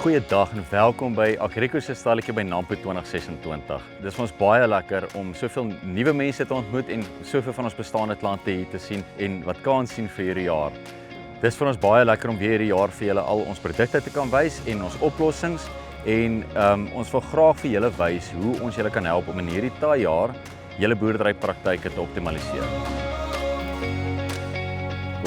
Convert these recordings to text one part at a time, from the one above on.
Goeiedag en welkom by Agrico se stalletjie by Nampo 2026. Dit is vir ons baie lekker om soveel nuwe mense te ontmoet en soveel van ons bestaande klante hier te sien en wat kans sien vir hierdie jaar. Dis vir ons baie lekker om weer hierdie jaar vir julle al ons produkte te kan wys en ons oplossings en ons wil graag vir julle wys hoe ons julle kan help om in hierdie taai jaar julle boerderypraktyke te optimaliseer.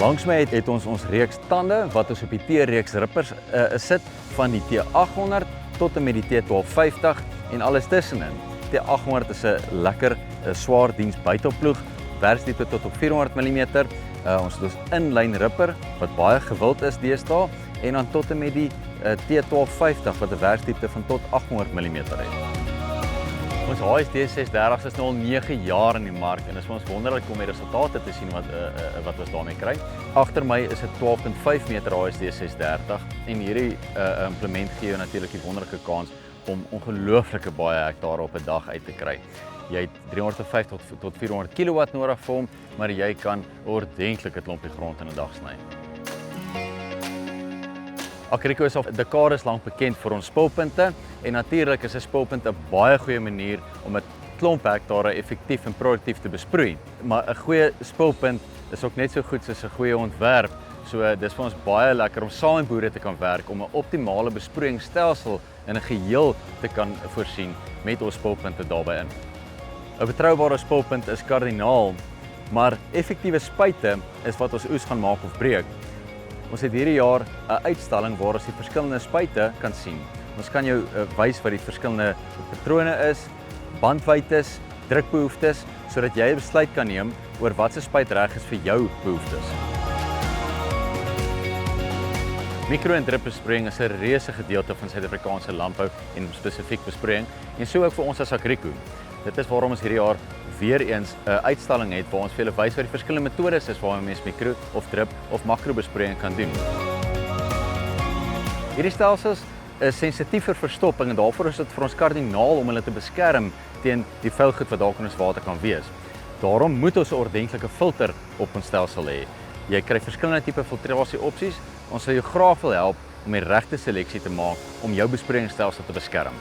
Langs my het ons reeks tande wat ons op die T-reeks rippers sit van die T800 tot en met die T1250 en alles tussenin. T800 is 'n lekker swaar diens buitelploeg, werksdiepte tot op 400 mm. Ons het ons inlyn ripper wat baie gewild is deesdae en dan tot en met die T1250 wat 'n werksdiepte van tot 800 mm het. Ons HSD 630 is nou al 9 jaar in die mark en is vir ons wonderlik om die resultate te sien wat ons daarmee kry. Agter my is 'n 12.5 meter HSD 630 en hierdie implement gee jou natuurlik die wonderlike kans om ongelooflike baie hektare op 'n dag uit te kry. Jy het 350 tot 400 kW nodig vir hom, maar jy kan 'n ordentlike klompie grond in 'n dag sny. Agrico is al dekades lank bekend vir ons spulpunte en natuurlik is 'n spulpunt 'n baie goeie manier om 'n klomp hektare effektief en produktief te besproei. Maar 'n goeie spulpunt is ook net so goed soos 'n goeie ontwerp. So dis vir ons baie lekker om saam met boere te kan werk om 'n optimale besproeiingsstelsel in 'n geheel te kan voorsien met ons spulpunte daarbey in. 'n Betroubare spulpunt is kardinaal, maar effektiewe spuite is wat ons oes gaan maak of breek. Ons het hierdie jaar 'n uitstalling waar ons die verskillende spuite kan sien. Ons kan jou wys wat die verskillende patrone is, bandwytes, drukbehoeftes, sodat jy 'n besluit kan neem oor watse spuit reg is vir jou behoeftes. Mikro- en dripbesproeiing is 'n reuse gedeelte van Suid-Afrikaanse landbou en spesifiek besproeiing en so ook vir ons as Agrico. Dit is waarom ons hierdie jaar weer eens 'n uitstalling het waar ons vir julle wys wat die verskillende metodes is waarmee mens mikro of drip of makro besproeiing kan doen. Hierdie stelsels is sensitief vir verstopping en daarvoor is dit vir ons kardinaal om hulle te beskerm teen die vuil goed wat dalk in ons water kan wees. Daarom moet ons 'n ordentlike filter op ons stelsel hê. Jy kry verskillende tipe filtrasie opsies. Ons sal jou graag wil help om die regte seleksie te maak om jou besproeiingsstelsel te beskerm.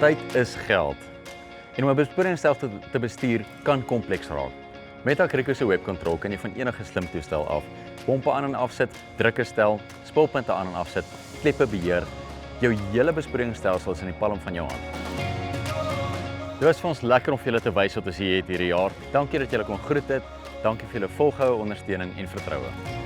Tyd is geld. En om 'n besproeiingsstelsel te bestuur kan kompleks raak. Met Agrico se webkontrol kan jy van enige slim toestel af pompe aan en afsit, drukke stel, spulpunte aan en afsit, kleppe beheer. Jou hele besproeiingsstelsel is in die palm van jou hand. Dit was vir ons lekker om vir julle te wys wat ons hier het hierdie jaar. Dankie dat julle kon groet het. Dankie vir julle volgehoue ondersteuning en vertroue.